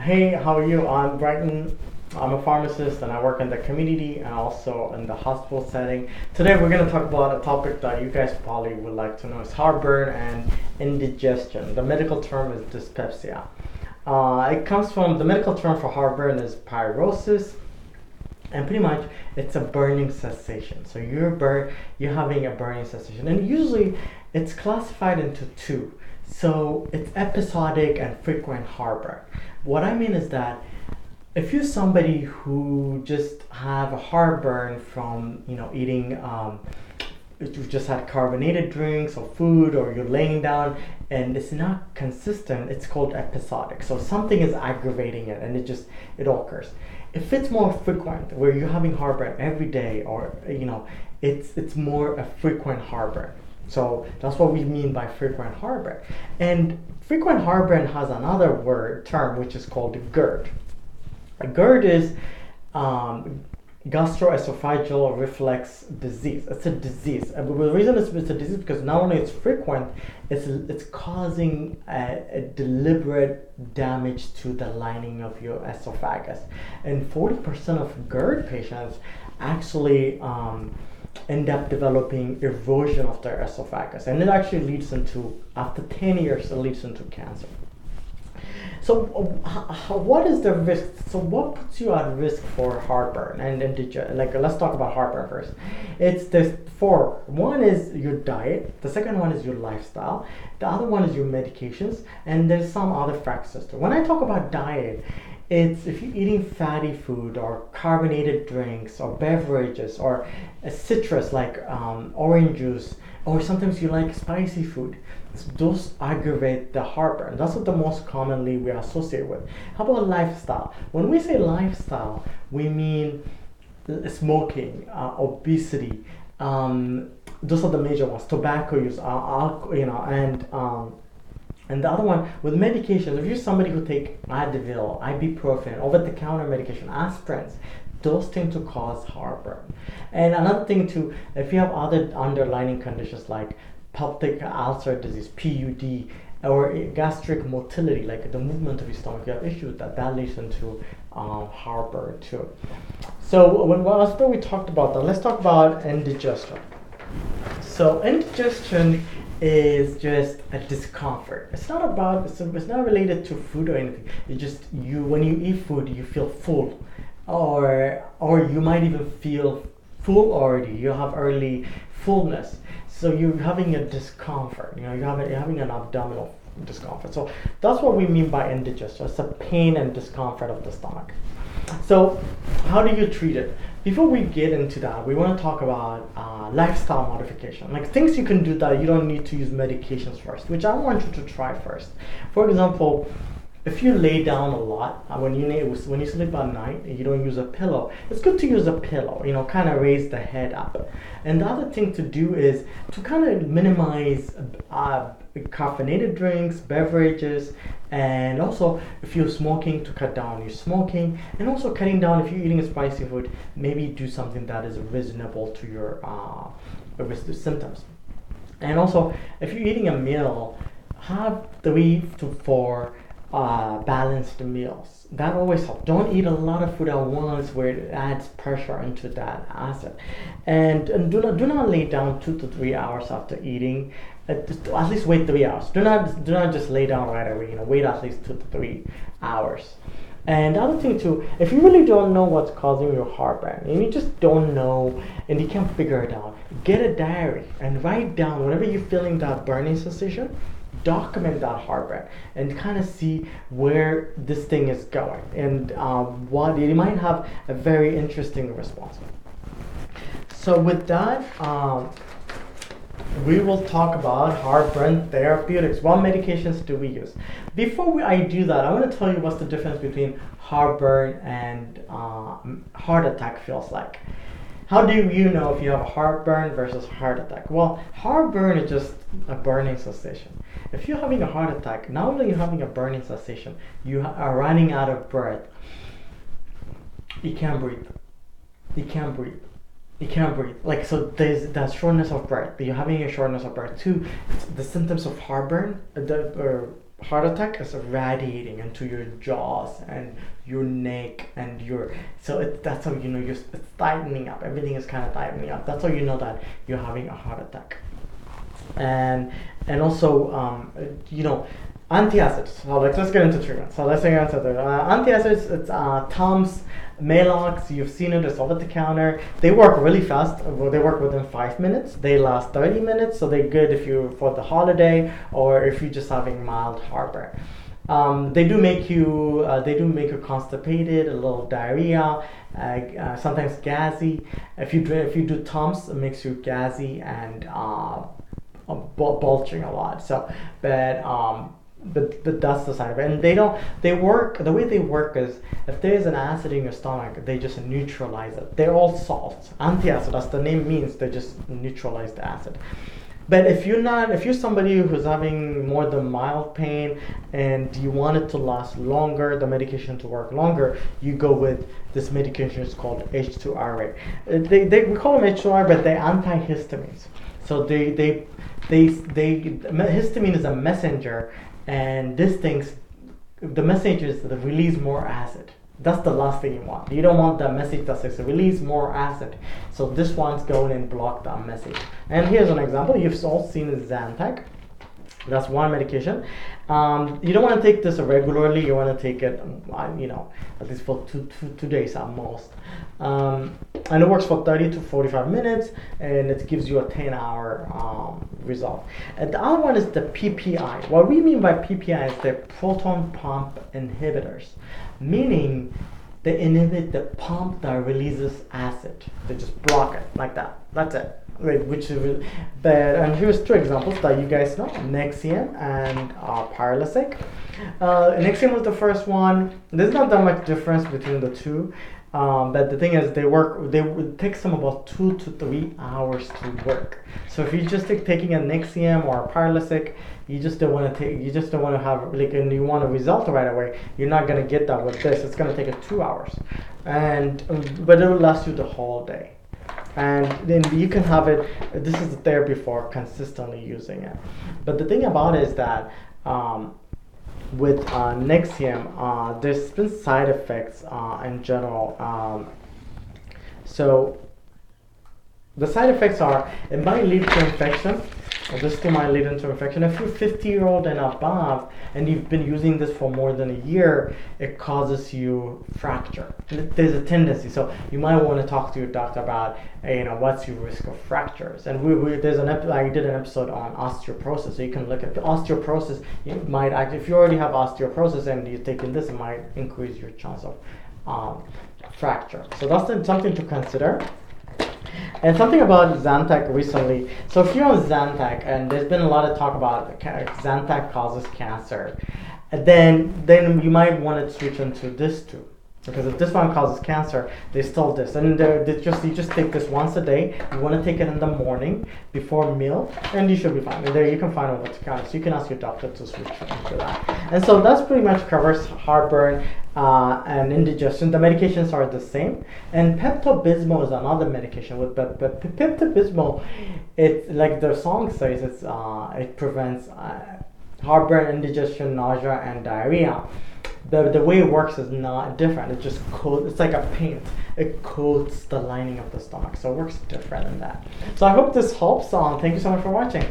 Hey, how are you? I'm Brighton. I'm a pharmacist and I work in the community and also in the hospital setting. Today we're going to talk about a topic that you guys probably would like to know. It's heartburn and indigestion. The medical term is dyspepsia. It comes from the medical term for heartburn is pyrosis, and pretty much it's a burning sensation. So you're having a burning sensation, and usually it's classified into two. So it's episodic and frequent heartburn. What I mean is that if you're somebody who just have a heartburn from eating you've just had carbonated drinks or food, or you're laying down and it's not consistent, it's called episodic. So something is aggravating it and it occurs. If it's more frequent, where you're having heartburn every day, or it's more a frequent heartburn. So that's what we mean by frequent heartburn. And frequent heartburn has another term which is called GERD. A GERD is gastroesophageal reflux disease. It's a disease. The reason it's a disease because not only it's frequent, it's causing a deliberate damage to the lining of your esophagus. And 40% of GERD patients actually end up developing erosion of their esophagus, and it actually leads into, after 10 years, it leads into cancer. So what is the risk? So what puts you at risk for heartburn and indigestion? Let's talk about heartburn first. There's four. One is your diet. The second one is your lifestyle. The other one is your medications, and there's some other factors too. When I talk about diet, it's if you're eating fatty food or carbonated drinks or beverages or a citrus like orange juice, or sometimes you like spicy food. Those aggravate the heartburn. That's what the most commonly we associate with. How about lifestyle? When we say lifestyle, we mean smoking, obesity. Those are the major ones. Tobacco use, alcohol, and the other one with medications. If you're somebody who take Advil, ibuprofen, over-the-counter medication, aspirins, those tend to cause heartburn. And another thing too, if you have other underlying conditions like peptic ulcer disease, PUD, or gastric motility, like the movement of your stomach, you have issues with that leads into heartburn too. So after we talked about that, let's talk about indigestion. So indigestion is just a discomfort. It's not related to food or anything. It's just when you eat food, you feel full, or you might even feel full already. You have early fullness. So you're having a discomfort. You're having an abdominal discomfort. So that's what we mean by indigestion. It's a pain and discomfort of the stomach. So how do you treat it? Before we get into that, we want to talk about lifestyle modification, like things you can do that you don't need to use medications first, which I want you to try first. For example, if you lay down a lot, when you sleep at night and you don't use a pillow, it's good to use a pillow, kind of raise the head up. And the other thing to do is to kind of minimize caffeinated drinks, beverages, and also if you're smoking, to cut down your smoking, and also cutting down if you're eating spicy food, maybe do something that is reasonable to your symptoms. And also if you're eating a meal, have 3 to 4 balanced meals. That always helps. Don't eat a lot of food at once where it adds pressure into that acid. And do not lay down 2 to 3 hours after eating. At least wait 3 hours. Do not just lay down right away. Wait at least 2 to 3 hours. And the other thing too, if you really don't know what's causing your heartburn, and you just don't know and you can't figure it out, get a diary and write down whenever you're feeling that burning sensation. Document that heartburn and kind of see where this thing is going, and what you might have a very interesting response. So with that, we will talk about heartburn therapeutics. What medications do we use? Before I do that, I want to tell you what's the difference between heartburn and heart attack feels like. How do you know if you have a heartburn versus heart attack? Well, heartburn is just a burning sensation. If you're having a heart attack, not only are you having a burning sensation, you are running out of breath. You can't breathe. You can't breathe. You can't breathe. So there's that shortness of breath. You're having a shortness of breath too. The symptoms of heartburn, heart attack is radiating into your jaws and your neck and your, so that's how you know it's tightening up. Everything is kind of tightening up. That's how you know that you're having a heart attack. And also antacids. So let's get into treatment. So let's get into the antacids. It's Tums, Malox. You've seen it. It's over the counter. They work really fast. Well, they work within 5 minutes. They last 30 minutes. So they're good if you for the holiday or if you're just having mild heartburn. They do make you constipated, a little diarrhea, sometimes gassy. If you do Tums, it makes you gassy and bulging a lot. So, but that's the side of it. And they work, the way they work is if there's an acid in your stomach, they just neutralize it. They're all salts. Antacid, as the name means, they just neutralize the acid. But if you're somebody who's having more than mild pain and you want it to last longer, the medication to work longer, you go with this medication. It's called H2RA. We call them H2RA, but they're antihistamines. So histamine is a messenger, and the message is to release more acid. That's the last thing you want. You don't want the message that says release more acid. So this one's going and block that message. And here's an example. You've all seen Zantac. That's one medication. You don't want to take this regularly. You want to take it, at least for two days at most. And it works for 30 to 45 minutes, and it gives you a 10-hour result. And the other one is the PPI. What we mean by PPI is the proton pump inhibitors, meaning they inhibit the pump that releases acid. They just block it like that. That's it. And here's two examples that you guys know: Nexium and Prilosec. Nexium was the first one. There's not that much difference between the two, but the thing is, they would take them about 2 to 3 hours to work. So if you just taking a Nexium or a Prilosec, you just don't want to have and you want a result right away, you're not gonna get that with this. It's gonna take 2 hours, but it will last you the whole day. And then you can have it. This is the therapy for consistently using it. But the thing about it is that with Nexium, there's been side effects in general. So the side effects are, it might lead to infection. This too might lead into infection. If you're 50-year-old and above and you've been using this for more than a year, it causes you fracture. There's a tendency, so you might want to talk to your doctor about, what's your risk of fractures. And I did an episode on osteoporosis, so you can look at the osteoporosis. You might if you already have osteoporosis and you're taking this, it might increase your chance of fracture. So that's something to consider. And something about Zantac recently. So if you're on Zantac, and there's been a lot of talk about Zantac causes cancer, then you might want to switch into this too. Because if this one causes cancer, there's still this. And you just take this once a day. You want to take it in the morning before meal, and you should be fine. And there you can find out what's counter. So you can ask your doctor to switch into that. And so that's pretty much covers heartburn and indigestion. The medications are the same. And Pepto-Bismol is another medication. But Pepto-Bismol, it's like the song says, it prevents heartburn, indigestion, nausea, and diarrhea. The way it works is not different. It just it's like a paint. It coats the lining of the stomach. So it works different than that. So I hope this helps. Thank you so much for watching.